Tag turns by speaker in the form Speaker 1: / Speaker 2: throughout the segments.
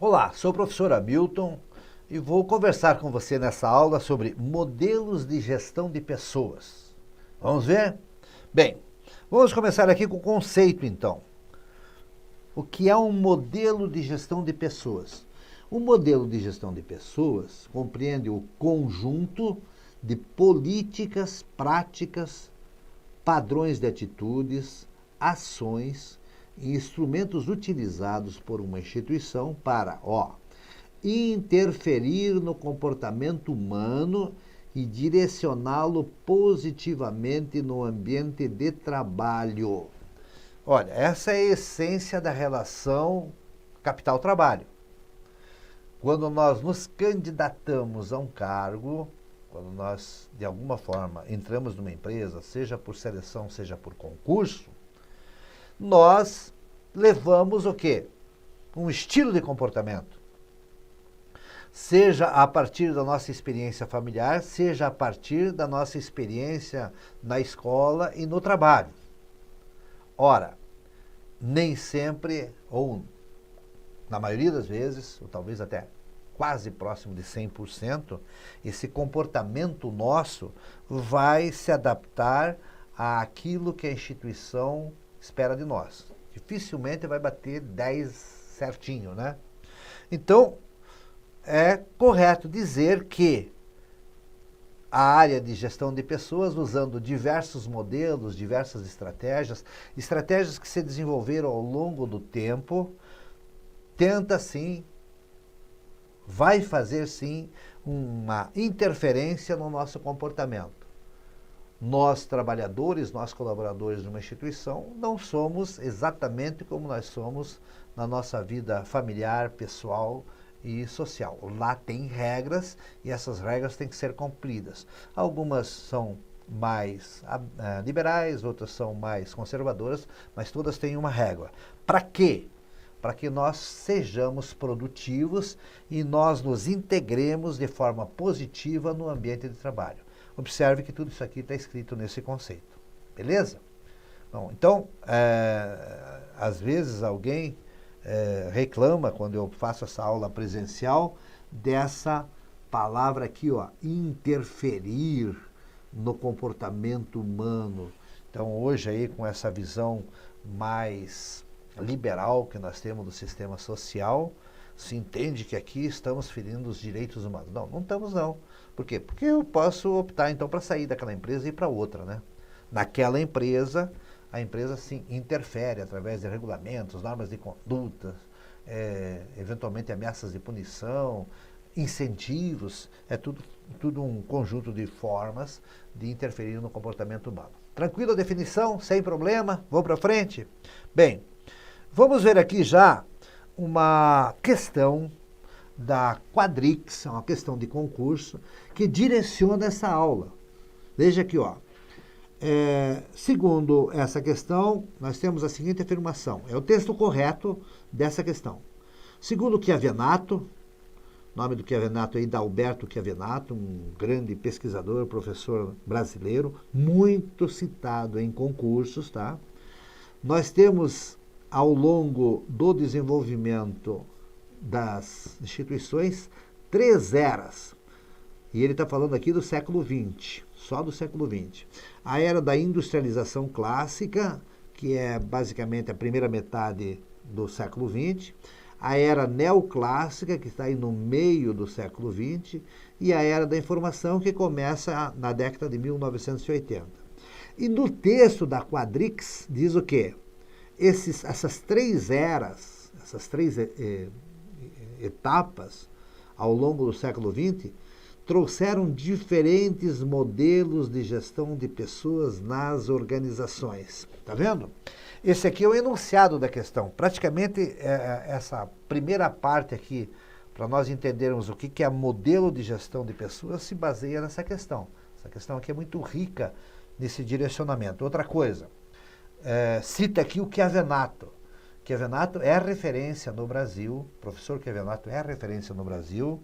Speaker 1: Olá, sou o professor Hamilton e vou conversar com você nessa aula sobre modelos de gestão de pessoas. Vamos ver? Bem, vamos começar aqui com o conceito então. O que é um modelo de gestão de pessoas? Um modelo de gestão de pessoas compreende o conjunto de políticas, práticas, padrões de atitudes, ações e instrumentos utilizados por uma instituição para, interferir no comportamento humano e direcioná-lo positivamente no ambiente de trabalho. Olha, essa é a essência da relação capital-trabalho. Quando nós nos candidatamos a um cargo, quando nós, de alguma forma, entramos numa empresa, seja por seleção, seja por concurso, nós levamos o quê? Um estilo de comportamento. Seja a partir da nossa experiência familiar, seja a partir da nossa experiência na escola e no trabalho. Ora, nem sempre, ou na maioria das vezes, ou talvez até quase próximo de 100%, esse comportamento nosso vai se adaptar àquilo que a instituição espera de nós. Dificilmente vai bater 10 certinho, né? Então, é correto dizer que a área de gestão de pessoas, usando diversos modelos, diversas estratégias que se desenvolveram ao longo do tempo, tenta sim, vai fazer sim, uma interferência no nosso comportamento. Nós, trabalhadores, nós, colaboradores de uma instituição, não somos exatamente como nós somos na nossa vida familiar, pessoal e social. Lá tem regras e essas regras têm que ser cumpridas. Algumas são mais liberais, outras são mais conservadoras, mas todas têm uma regra. Para quê? Para que nós sejamos produtivos e nós nos integremos de forma positiva no ambiente de trabalho. Observe que tudo isso aqui está escrito nesse conceito. Beleza? Bom, então, às vezes alguém reclama, quando eu faço essa aula presencial, dessa palavra aqui, interferir no comportamento humano. Então, hoje aí, com essa visão mais liberal que nós temos do sistema social, se entende que aqui estamos ferindo os direitos humanos. Não, não estamos não. Por quê? Porque eu posso optar então para sair daquela empresa e ir para outra, né? Naquela empresa, a empresa sim interfere através de regulamentos, normas de conduta, eventualmente ameaças de punição, incentivos, é tudo um conjunto de formas de interferir no comportamento humano. Tranquilo a definição? Sem problema? Vou para frente? Bem, vamos ver aqui já uma questão da Quadrix, uma questão de concurso, que direciona essa aula. Veja aqui, segundo essa questão, nós temos a seguinte afirmação. É o texto correto dessa questão. Segundo Chiavenato, nome do Chiavenato é Idalberto Chiavenato, um grande pesquisador, professor brasileiro, muito citado em concursos, tá? Nós temos, ao longo do desenvolvimento das instituições, 3 eras. E ele está falando aqui do século XX, só do século XX. A era da industrialização clássica, que é basicamente a primeira metade do século XX, a era neoclássica, que está aí no meio do século XX, e a era da informação, que começa na década de 1980. E no texto da Quadrix diz o quê? Essas 3 eras, essas 3 etapas ao longo do século XX, trouxeram diferentes modelos de gestão de pessoas nas organizações. Está vendo? Esse aqui é o enunciado da questão. Praticamente, essa primeira parte aqui, para nós entendermos o que é modelo de gestão de pessoas, se baseia nessa questão. Essa questão aqui é muito rica nesse direcionamento. Outra coisa, cita aqui o Chiavenato. Chiavenato é referência no Brasil, o professor Chiavenato é referência no Brasil,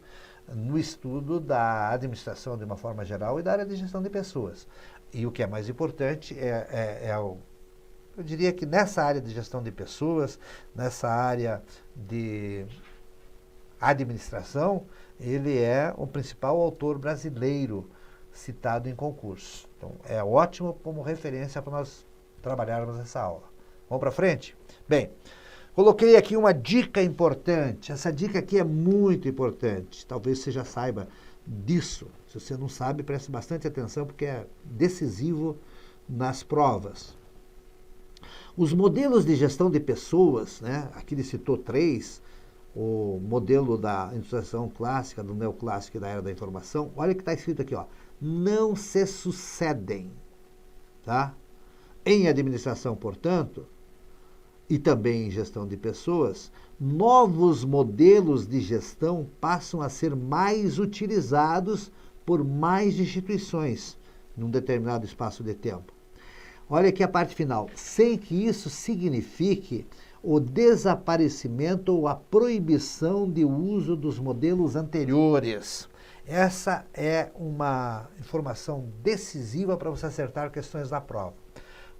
Speaker 1: no estudo da administração de uma forma geral e da área de gestão de pessoas. E o que é mais importante eu diria que nessa área de gestão de pessoas, nessa área de administração, ele é o principal autor brasileiro citado em concurso. Então, é ótimo como referência para nós trabalharmos essa aula. Vamos para frente? Bem, coloquei aqui uma dica importante. Essa dica aqui é muito importante. Talvez você já saiba disso. Se você não sabe, preste bastante atenção, porque é decisivo nas provas. Os modelos de gestão de pessoas, né? Aqui ele citou 3, o modelo da industrialização clássica, do neoclássico e da era da informação. Olha o que está escrito aqui, ó. Não se sucedem, tá? Em administração, portanto, e também em gestão de pessoas, novos modelos de gestão passam a ser mais utilizados por mais instituições num determinado espaço de tempo. Olha aqui a parte final. Sem que isso signifique o desaparecimento ou a proibição de uso dos modelos anteriores. Essa é uma informação decisiva para você acertar questões da prova.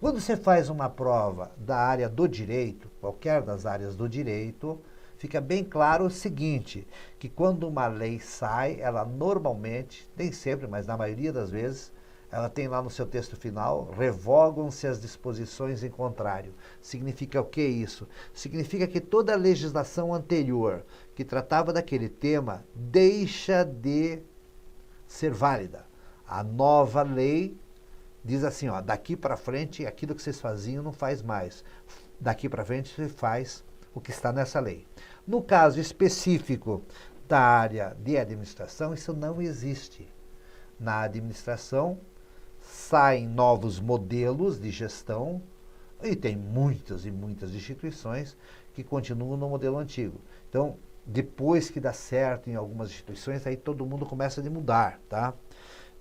Speaker 1: Quando você faz uma prova da área do direito, qualquer das áreas do direito, fica bem claro o seguinte, que quando uma lei sai, ela normalmente, nem sempre, mas na maioria das vezes, ela tem lá no seu texto final, revogam-se as disposições em contrário. Significa o que isso? Significa que toda a legislação anterior que tratava daquele tema deixa de ser válida. A nova lei diz assim, ó, daqui para frente aquilo que vocês faziam não faz mais. Daqui para frente você faz o que está nessa lei. No caso específico da área de administração, isso não existe. Na administração, saem novos modelos de gestão e tem muitas e muitas instituições que continuam no modelo antigo. Então, depois que dá certo em algumas instituições, aí todo mundo começa a mudar, tá?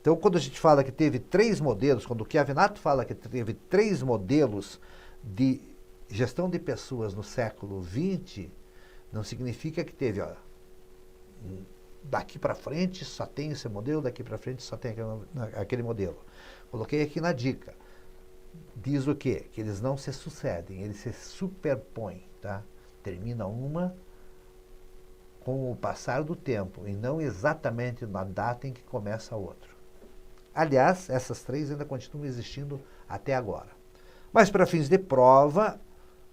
Speaker 1: Então, quando a gente fala que teve 3 modelos, quando o Chiavinato fala que teve 3 modelos de gestão de pessoas no século XX, não significa que teve, ó, daqui para frente só tem esse modelo, daqui para frente só tem aquele modelo. Coloquei aqui na dica. Diz o quê? Que eles não se sucedem, eles se superpõem, tá? Termina uma com o passar do tempo e não exatamente na data em que começa a outra. Aliás, essas 3 ainda continuam existindo até agora. Mas para fins de prova,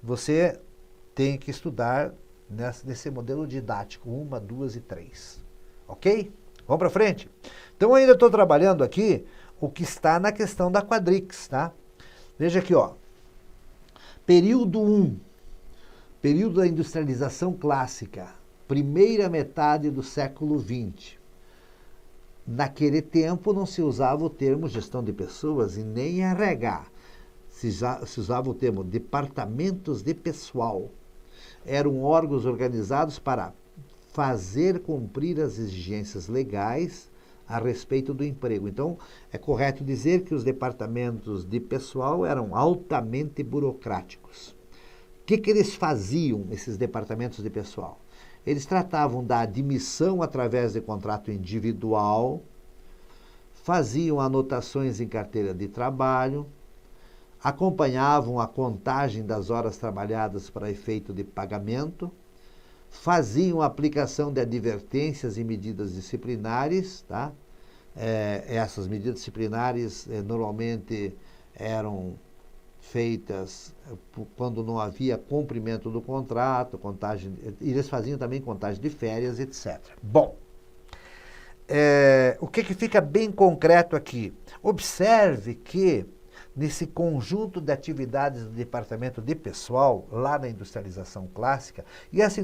Speaker 1: você tem que estudar nesse modelo didático, 1, 2 e 3. Ok? Vamos para frente? Então, ainda estou trabalhando aqui o que está na questão da quadrix, tá? Veja aqui, ó. Período 1, período da industrialização clássica, primeira metade do século XX. Naquele tempo não se usava o termo gestão de pessoas e nem RH. Se usava o termo departamentos de pessoal. Eram órgãos organizados para fazer cumprir as exigências legais a respeito do emprego. Então, é correto dizer que os departamentos de pessoal eram altamente burocráticos. O que eles faziam, esses departamentos de pessoal? Eles tratavam da admissão através de contrato individual, faziam anotações em carteira de trabalho, acompanhavam a contagem das horas trabalhadas para efeito de pagamento, faziam a aplicação de advertências e medidas disciplinares, tá? Essas medidas disciplinares normalmente eram feitas quando não havia cumprimento do contrato, eles faziam também contagem de férias, etc. Bom, o que fica bem concreto aqui? Observe que nesse conjunto de atividades do departamento de pessoal, lá na industrialização clássica, e essa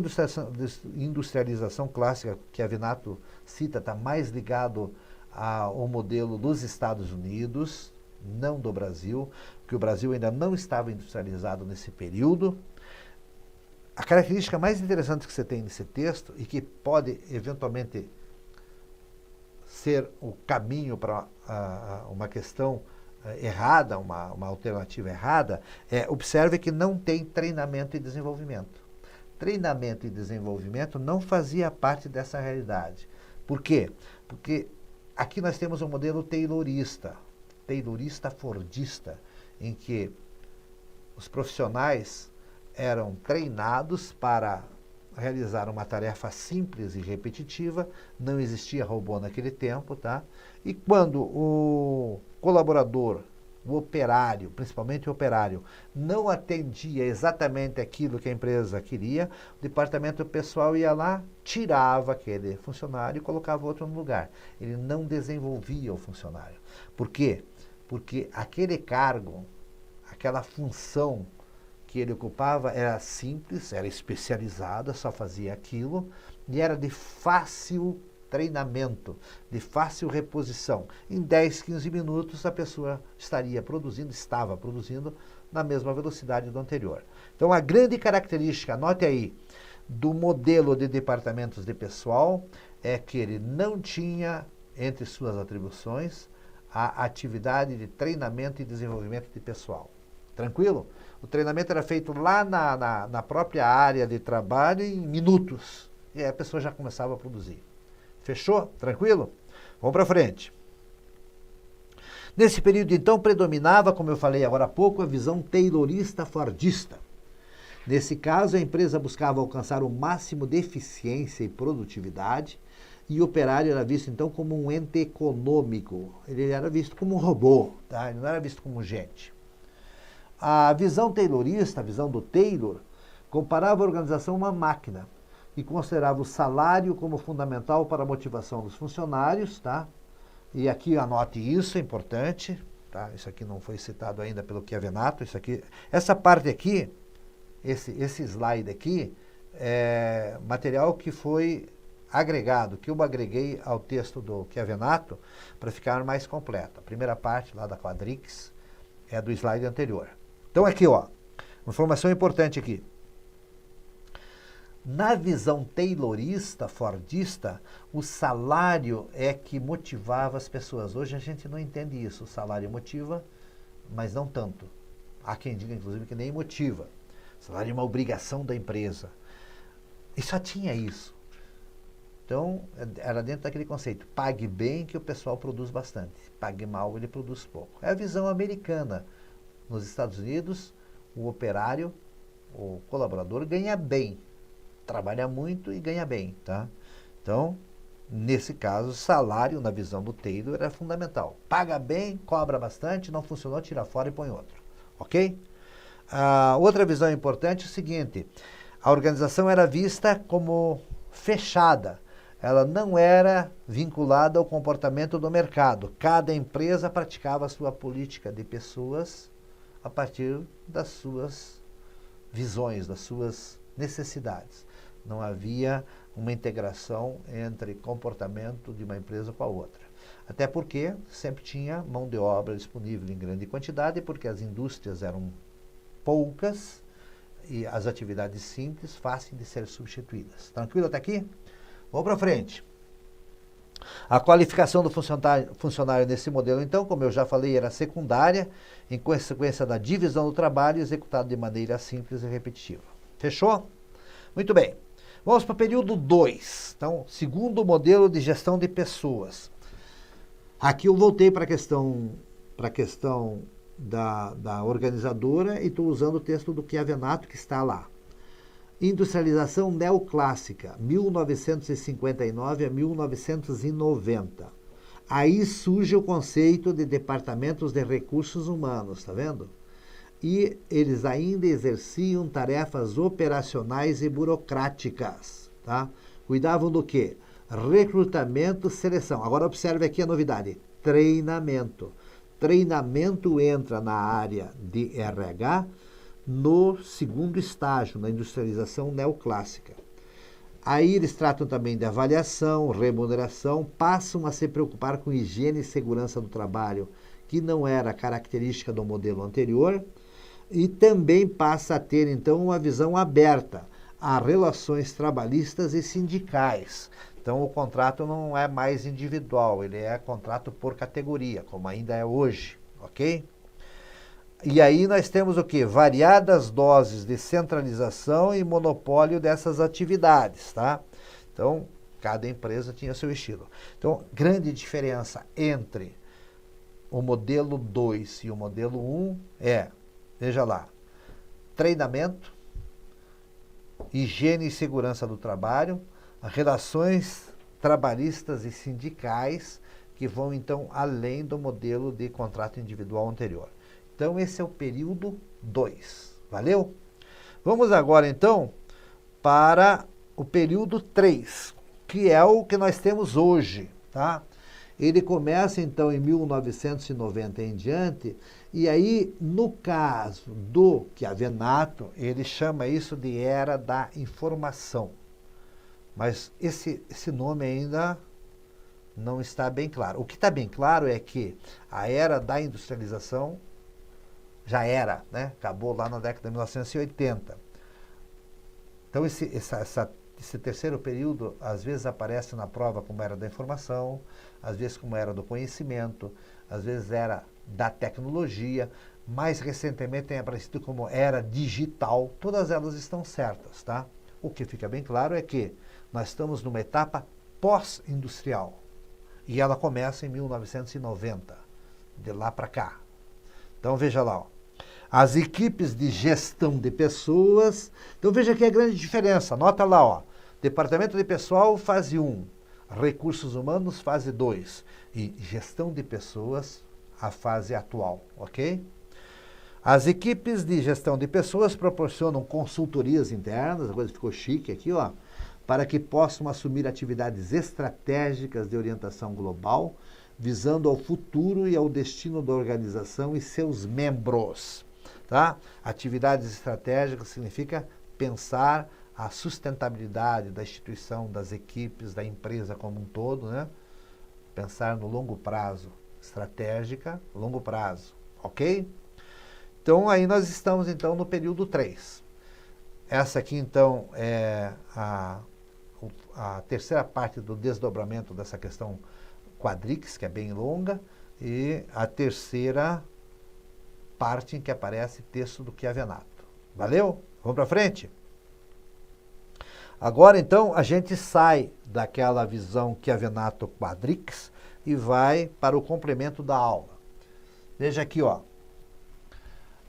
Speaker 1: industrialização clássica que a Chiavinato cita está mais ligado ao modelo dos Estados Unidos, não do Brasil, porque o Brasil ainda não estava industrializado nesse período. A característica mais interessante que você tem nesse texto, e que pode eventualmente ser o caminho para uma questão errada, uma alternativa errada, observe que não tem treinamento e desenvolvimento. Treinamento e desenvolvimento não fazia parte dessa realidade. Por quê? Porque aqui nós temos um modelo taylorista fordista, em que os profissionais eram treinados para realizar uma tarefa simples e repetitiva, não existia robô naquele tempo, tá? E quando o colaborador, o operário, principalmente o operário, não atendia exatamente aquilo que a empresa queria, o departamento pessoal ia lá, tirava aquele funcionário e colocava outro no lugar. Ele não desenvolvia o funcionário. Por quê? Porque aquele cargo, aquela função que ele ocupava era simples, era especializada, só fazia aquilo, e era de fácil treinamento, de fácil reposição. Em 10, 15 minutos a pessoa estava produzindo na mesma velocidade do anterior. Então a grande característica, anote aí, do modelo de departamentos de pessoal é que ele não tinha entre suas atribuições a atividade de treinamento e desenvolvimento de pessoal. Tranquilo? O treinamento era feito lá na própria área de trabalho em minutos. E aí a pessoa já começava a produzir. Fechou? Tranquilo? Vamos para frente. Nesse período, então, predominava, como eu falei agora há pouco, a visão taylorista-fordista. Nesse caso, a empresa buscava alcançar o máximo de eficiência e produtividade, e o operário era visto, então, como um ente econômico. Ele era visto como um robô, tá? Ele não era visto como gente. A visão taylorista, a visão do Taylor, comparava a organização a uma máquina e considerava o salário como fundamental para a motivação dos funcionários, tá? E aqui anote isso, é importante, tá? Isso aqui não foi citado ainda pelo Chiavenato, isso aqui, essa parte aqui, esse slide aqui, é material que foi agregado, que eu agreguei ao texto do Chiavenato para ficar mais completo. A primeira parte lá da Quadrix é do slide anterior. Então aqui, ó, uma informação importante aqui. Na visão taylorista, fordista, o salário é que motivava as pessoas. Hoje a gente não entende isso. O salário motiva, mas não tanto. Há quem diga, inclusive, que nem motiva. O salário é uma obrigação da empresa. E só tinha isso. Então, era dentro daquele conceito. Pague bem que o pessoal produz bastante. Pague mal, ele produz pouco. É a visão americana. Nos Estados Unidos, o operário, o colaborador, ganha bem. Trabalha muito e ganha bem, tá? Então, nesse caso, salário, na visão do Taylor, era fundamental. Paga bem, cobra bastante, não funcionou, tira fora e põe outro. Ok? A outra visão importante é o seguinte, a organização era vista como fechada. Ela não era vinculada ao comportamento do mercado. Cada empresa praticava a sua política de pessoas a partir das suas visões, das suas necessidades. Não havia uma integração entre comportamento de uma empresa com a outra. Até porque sempre tinha mão de obra disponível em grande quantidade, porque as indústrias eram poucas e as atividades simples, fáceis de ser substituídas. Tranquilo até aqui? Vamos para frente. A qualificação do funcionário nesse modelo, então, como eu já falei, era secundária, em consequência da divisão do trabalho executado de maneira simples e repetitiva. Fechou? Muito bem. Vamos para o período 2. Então, segundo modelo de gestão de pessoas. Aqui eu voltei para a questão da organizadora e estou usando o texto do Chiavenato que está lá. Industrialização neoclássica, 1959 a 1990. Aí surge o conceito de departamentos de recursos humanos, tá vendo? E eles ainda exerciam tarefas operacionais e burocráticas, tá? Cuidavam do quê? Recrutamento, seleção. Agora observe aqui a novidade, treinamento. Treinamento entra na área de RH, no segundo estágio, na industrialização neoclássica. Aí eles tratam também de avaliação, remuneração, passam a se preocupar com higiene e segurança do trabalho, que não era característica do modelo anterior, e também passa a ter, então, uma visão aberta a relações trabalhistas e sindicais. Então, o contrato não é mais individual, ele é contrato por categoria, como ainda é hoje, ok? E aí nós temos o quê? Variadas doses de centralização e monopólio dessas atividades, tá? Então, cada empresa tinha seu estilo. Então, grande diferença entre o modelo 2 e o modelo 1 é, veja lá, treinamento, higiene e segurança do trabalho, relações trabalhistas e sindicais, que vão então além do modelo de contrato individual anterior. Então esse é o período 2. Valeu? Vamos agora então para o período 3, que é o que nós temos hoje, tá? Ele começa então em 1990 em diante, e aí no caso do Chiavenato, ele chama isso de Era da Informação. Mas esse nome ainda não está bem claro. O que está bem claro é que a Era da Industrialização já era, né? Acabou lá na década de 1980. Então esse terceiro período às vezes aparece na prova como Era da Informação, às vezes como Era do Conhecimento, às vezes Era da Tecnologia, mais recentemente tem aparecido como Era Digital. Todas elas estão certas, tá? O que fica bem claro é que nós estamos numa etapa pós-industrial e ela começa em 1990, de lá para cá. Então veja lá, ó. As equipes de gestão de pessoas. Então veja aqui a grande diferença. Anota lá, ó. Departamento de Pessoal, fase 1. Recursos Humanos, fase 2. E Gestão de Pessoas, a fase atual, ok? As equipes de gestão de pessoas proporcionam consultorias internas, a coisa ficou chique aqui, ó, para que possam assumir atividades estratégicas de orientação global, visando ao futuro e ao destino da organização e seus membros. Tá? Atividades estratégicas significa pensar a sustentabilidade da instituição, das equipes, da empresa como um todo, né? Pensar no longo prazo. Estratégica, longo prazo. Ok? Então, aí nós estamos então no período 3. Essa aqui, então, é a terceira parte do desdobramento dessa questão quadrix, que é bem longa, e a terceira parte em que aparece texto do Chiavenato. Valeu? Vamos para frente? Agora, então, a gente sai daquela visão Chiavenato quadrix e vai para o complemento da aula. Veja aqui, ó.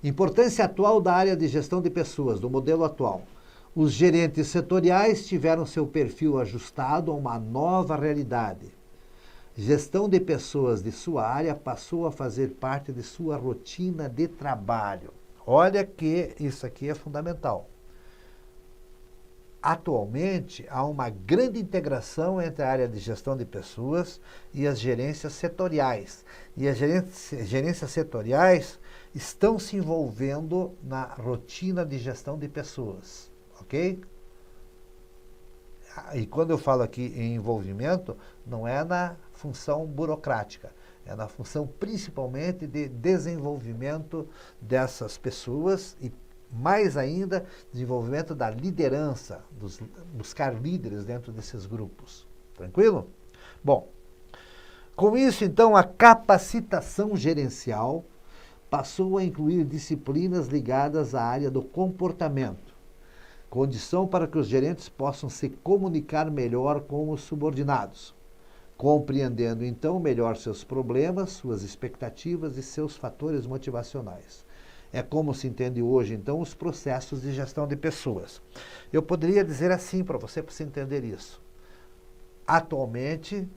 Speaker 1: Importância atual da área de gestão de pessoas, do modelo atual. Os gerentes setoriais tiveram seu perfil ajustado a uma nova realidade. Gestão de pessoas de sua área passou a fazer parte de sua rotina de trabalho. Olha que isso aqui é fundamental. Atualmente, há uma grande integração entre a área de gestão de pessoas e as gerências setoriais. E as gerências setoriais estão se envolvendo na rotina de gestão de pessoas. Ok? E quando eu falo aqui em envolvimento, não é na função burocrática, é na função principalmente de desenvolvimento dessas pessoas e, mais ainda, desenvolvimento da liderança, buscar líderes dentro desses grupos. Tranquilo? Bom, com isso, então, a capacitação gerencial passou a incluir disciplinas ligadas à área do comportamento, condição para que os gerentes possam se comunicar melhor com os subordinados, compreendendo então melhor seus problemas, suas expectativas e seus fatores motivacionais. É como se entende hoje, então, os processos de gestão de pessoas. Eu poderia dizer assim para você entender isso. Atualmente,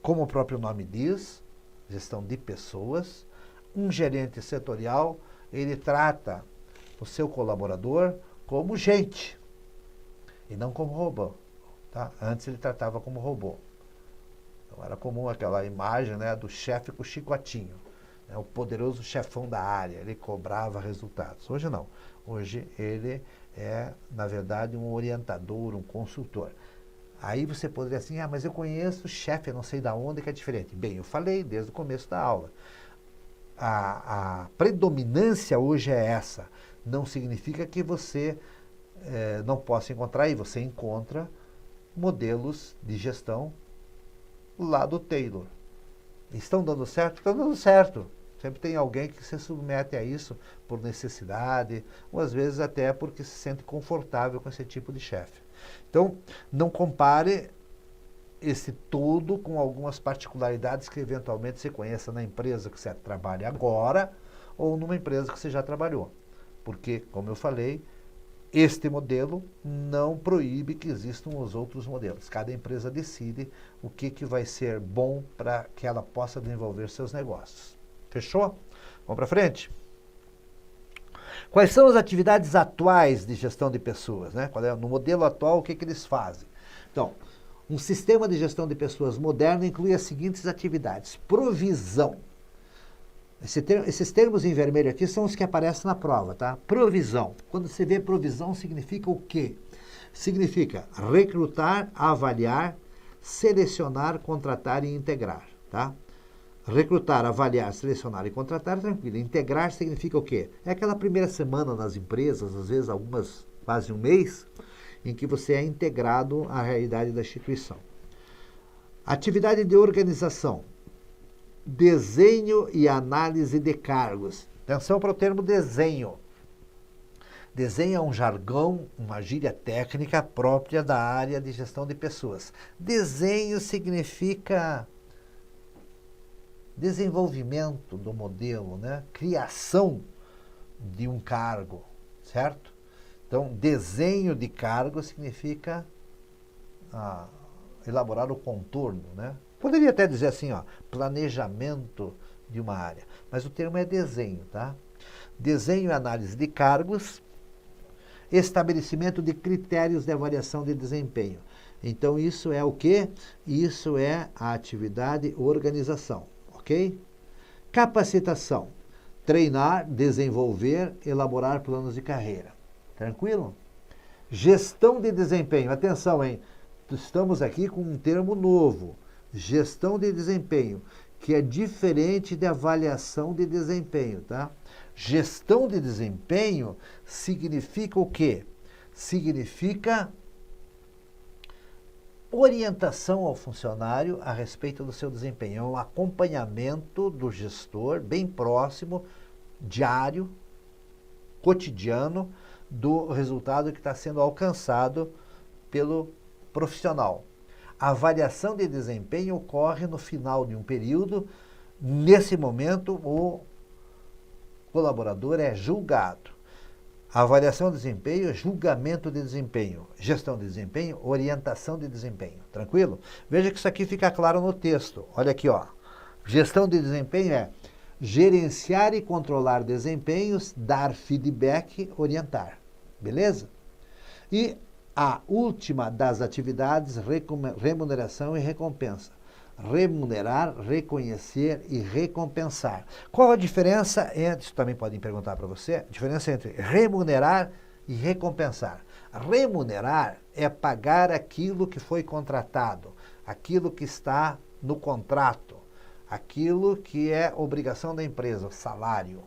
Speaker 1: como o próprio nome diz, gestão de pessoas, um gerente setorial, ele trata o seu colaborador como gente e não como robô. Tá? Antes ele tratava como robô. Então era comum aquela imagem, né, do chefe com o chicotinho, né, o poderoso chefão da área, ele cobrava resultados. Hoje não. Hoje ele é, na verdade, um orientador, um consultor. Aí você poderia assim, mas eu conheço o chefe, eu não sei de onde que é diferente. Bem, eu falei desde o começo da aula. A predominância hoje é essa. Não significa que você não possa encontrar, e você encontra modelos de gestão lá do Taylor. Estão dando certo? Estão dando certo. Sempre tem alguém que se submete a isso por necessidade, ou às vezes até porque se sente confortável com esse tipo de chefe. Então, não compare esse todo com algumas particularidades que eventualmente você conheça na empresa que você trabalha agora ou numa empresa que você já trabalhou. Porque, como eu falei, este modelo não proíbe que existam os outros modelos. Cada empresa decide o que vai ser bom para que ela possa desenvolver seus negócios. Fechou? Vamos para frente? Quais são as atividades atuais de gestão de pessoas, né? No modelo atual, o que eles fazem? Então, um sistema de gestão de pessoas moderno inclui as seguintes atividades. Provisão. Esses termos em vermelho aqui são os que aparecem na prova, tá? Provisão. Quando você vê provisão, significa o quê? Significa recrutar, avaliar, selecionar, contratar e integrar, tá? Recrutar, avaliar, selecionar e contratar, tranquilo. Integrar significa o quê? É aquela primeira semana nas empresas, às vezes algumas quase um mês, em que você é integrado à realidade da instituição. Atividade de organização. Desenho e análise de cargos. Atenção para o termo desenho. Desenho é um jargão, uma gíria técnica própria da área de gestão de pessoas. Desenho significa desenvolvimento do modelo, né? Criação de um cargo, certo? Então, desenho de cargo significa elaborar o contorno, né? Poderia até dizer assim, ó, planejamento de uma área, mas o termo é desenho, tá? Desenho e análise de cargos, estabelecimento de critérios de avaliação de desempenho. Então, isso é o quê? Isso é a atividade organização, ok? Capacitação, treinar, desenvolver, elaborar planos de carreira. Tranquilo? Gestão de desempenho, atenção, hein? Estamos aqui com um termo novo. Gestão de desempenho, que é diferente de avaliação de desempenho, tá? Gestão de desempenho significa o quê? Significa orientação ao funcionário a respeito do seu desempenho. É um acompanhamento do gestor, bem próximo, diário, cotidiano, do resultado que está sendo alcançado pelo profissional. A avaliação de desempenho ocorre no final de um período. Nesse momento, o colaborador é julgado. A avaliação de desempenho, julgamento de desempenho. Gestão de desempenho, orientação de desempenho. Tranquilo? Veja que isso aqui fica claro no texto. Olha aqui, ó. Gestão de desempenho é gerenciar e controlar desempenhos, dar feedback, orientar. Beleza? E a última das atividades, remuneração e recompensa. Remunerar, reconhecer e recompensar. Qual a diferença entre, isso também podem perguntar para você, a diferença entre remunerar e recompensar. Remunerar é pagar aquilo que foi contratado, aquilo que está no contrato, aquilo que é obrigação da empresa, o salário.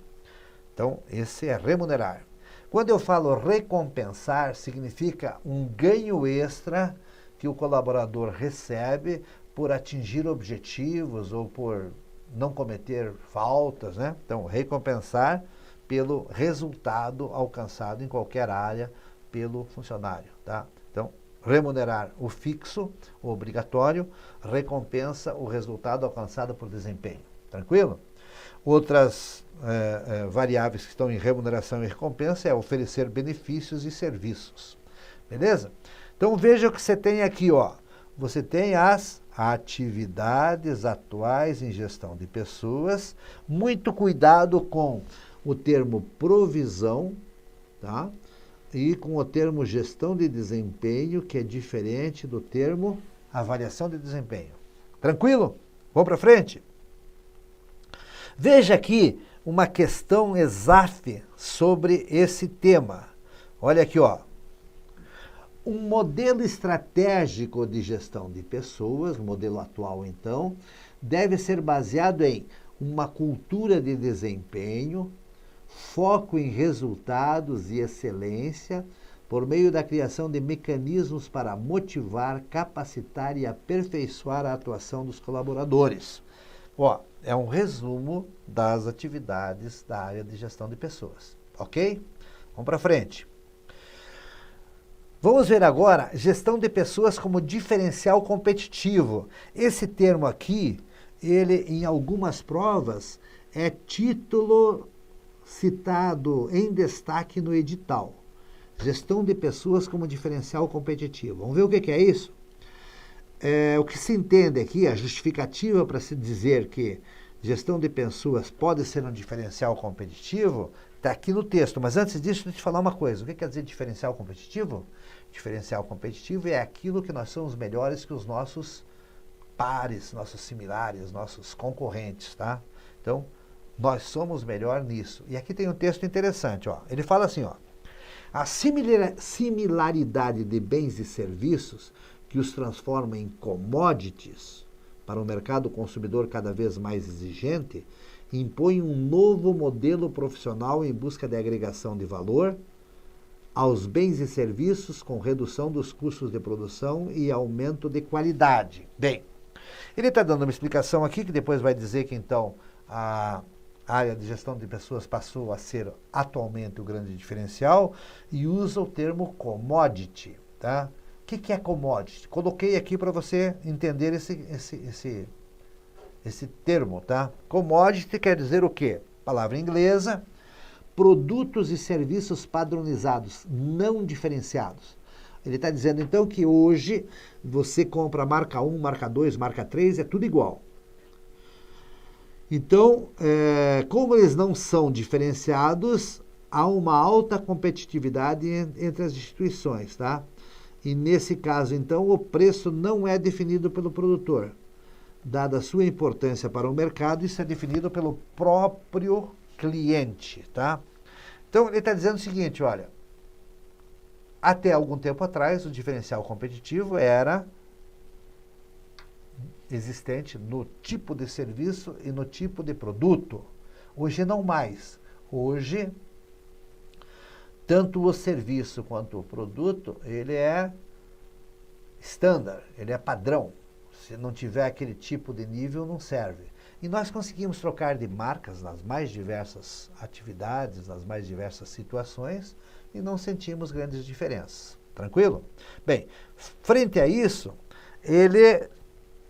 Speaker 1: Então, esse é remunerar. Quando eu falo recompensar, significa um ganho extra que o colaborador recebe por atingir objetivos ou por não cometer faltas, né? Então, recompensar pelo resultado alcançado em qualquer área pelo funcionário, tá? Então, remunerar o fixo, o obrigatório, recompensa o resultado alcançado por desempenho. Tranquilo? Outras variáveis que estão em remuneração e recompensa é oferecer benefícios e serviços. Beleza? Então veja o que você tem aqui, ó. Você tem as atividades atuais em gestão de pessoas. Muito cuidado com o termo provisão, tá? E com o termo gestão de desempenho, que é diferente do termo avaliação de desempenho. Tranquilo? Vamos para frente? Veja aqui uma questão ESAF sobre esse tema. Olha aqui, ó. Um modelo estratégico de gestão de pessoas, o modelo atual então, deve ser baseado em uma cultura de desempenho, foco em resultados e excelência, por meio da criação de mecanismos para motivar, capacitar e aperfeiçoar a atuação dos colaboradores. Ó, é um resumo das atividades da área de gestão de pessoas, ok? Vamos para frente. Vamos ver agora gestão de pessoas como diferencial competitivo. Esse termo aqui, ele em algumas provas é título citado em destaque no edital. Gestão de pessoas como diferencial competitivo. Vamos ver o que é isso? O que se entende aqui, a justificativa para se dizer que gestão de pessoas pode ser um diferencial competitivo, está aqui no texto. Mas antes disso, deixa eu te falar uma coisa. O que quer dizer diferencial competitivo? Diferencial competitivo é aquilo que nós somos melhores que os nossos pares, nossos similares, nossos concorrentes, tá? Então, nós somos melhor nisso. E aqui tem um texto interessante, ó. Ele fala assim, ó. A similaridade de bens e serviços que os transforma em commodities para um mercado consumidor cada vez mais exigente impõe um novo modelo profissional em busca de agregação de valor aos bens e serviços com redução dos custos de produção e aumento de qualidade. Bem, ele está dando uma explicação aqui que depois vai dizer que então a área de gestão de pessoas passou a ser atualmente o grande diferencial e usa o termo commodity, tá? O que é commodity? Coloquei aqui para você entender esse termo, tá? Commodity quer dizer o quê? Palavra inglesa, produtos e serviços padronizados, não diferenciados. Ele está dizendo então que hoje você compra marca 1, marca 2, marca 3, é tudo igual. Então, como eles não são diferenciados, há uma alta competitividade entre as instituições, tá? E nesse caso, então, o preço não é definido pelo produtor. Dada a sua importância para o mercado, isso é definido pelo próprio cliente, tá? Então, ele está dizendo o seguinte, olha, até algum tempo atrás, o diferencial competitivo era existente no tipo de serviço e no tipo de produto. Hoje não mais. Hoje, tanto o serviço quanto o produto, ele é standard, ele é padrão. Se não tiver aquele tipo de nível, não serve. E nós conseguimos trocar de marcas nas mais diversas atividades, nas mais diversas situações, e não sentimos grandes diferenças. Tranquilo? Bem, frente a isso, ele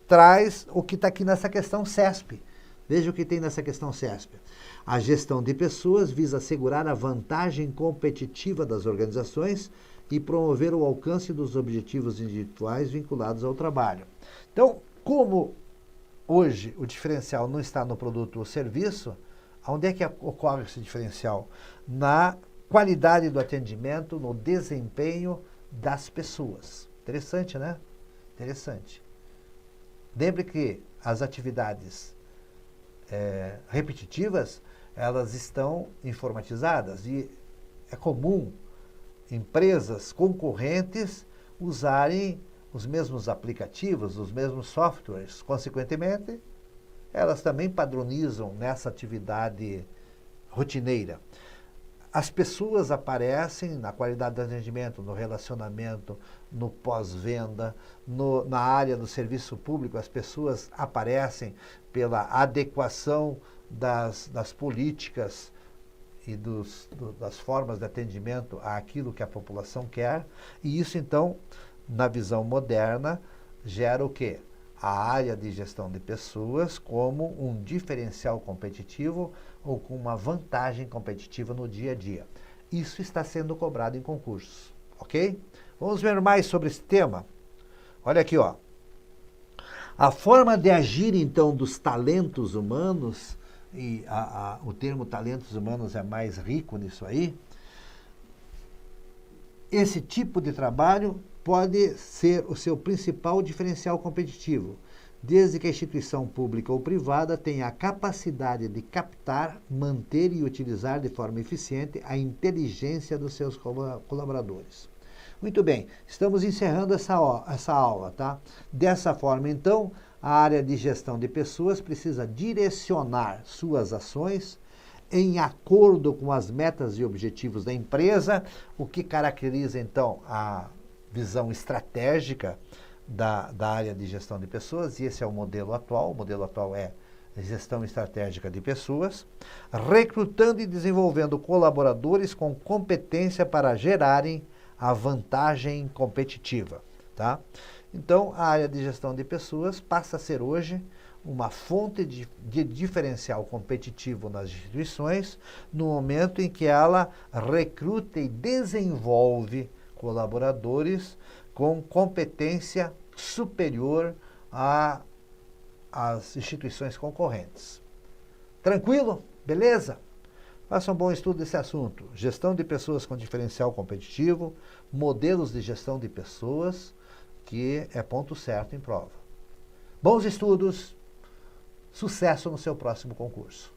Speaker 1: traz o que está aqui nessa questão CESP. Veja o que tem nessa questão CESP. A gestão de pessoas visa assegurar a vantagem competitiva das organizações e promover o alcance dos objetivos individuais vinculados ao trabalho. Então, como hoje o diferencial não está no produto ou serviço, onde é que ocorre esse diferencial? Na qualidade do atendimento, no desempenho das pessoas. Interessante, né? Interessante. Lembre que as atividades repetitivas, elas estão informatizadas e é comum empresas concorrentes usarem os mesmos aplicativos, os mesmos softwares. Consequentemente, elas também padronizam nessa atividade rotineira. As pessoas aparecem na qualidade do atendimento, no relacionamento, no pós-venda, na área do serviço público, as pessoas aparecem pela adequação das políticas e das formas de atendimento àquilo que a população quer. E isso, então, na visão moderna, gera o quê? A área de gestão de pessoas como um diferencial competitivo ou com uma vantagem competitiva no dia a dia. Isso está sendo cobrado em concursos, ok? Vamos ver mais sobre esse tema? Olha aqui, ó. A forma de agir, então, dos talentos humanos, e o termo talentos humanos é mais rico nisso aí, esse tipo de trabalho pode ser o seu principal diferencial competitivo, desde que a instituição pública ou privada tenha a capacidade de captar, manter e utilizar de forma eficiente a inteligência dos seus colaboradores. Muito bem, estamos encerrando essa aula, tá? Dessa forma, então, a área de gestão de pessoas precisa direcionar suas ações em acordo com as metas e objetivos da empresa, o que caracteriza, então, a visão estratégica da área de gestão de pessoas, e esse é o modelo atual. O modelo atual é gestão estratégica de pessoas, recrutando e desenvolvendo colaboradores com competência para gerarem a vantagem competitiva, tá? Então, a área de gestão de pessoas passa a ser hoje uma fonte de diferencial competitivo nas instituições no momento em que ela recruta e desenvolve colaboradores com competência superior às instituições concorrentes. Tranquilo? Beleza? Faça um bom estudo desse assunto. Gestão de pessoas com diferencial competitivo, modelos de gestão de pessoas, que é ponto certo em prova. Bons estudos, sucesso no seu próximo concurso.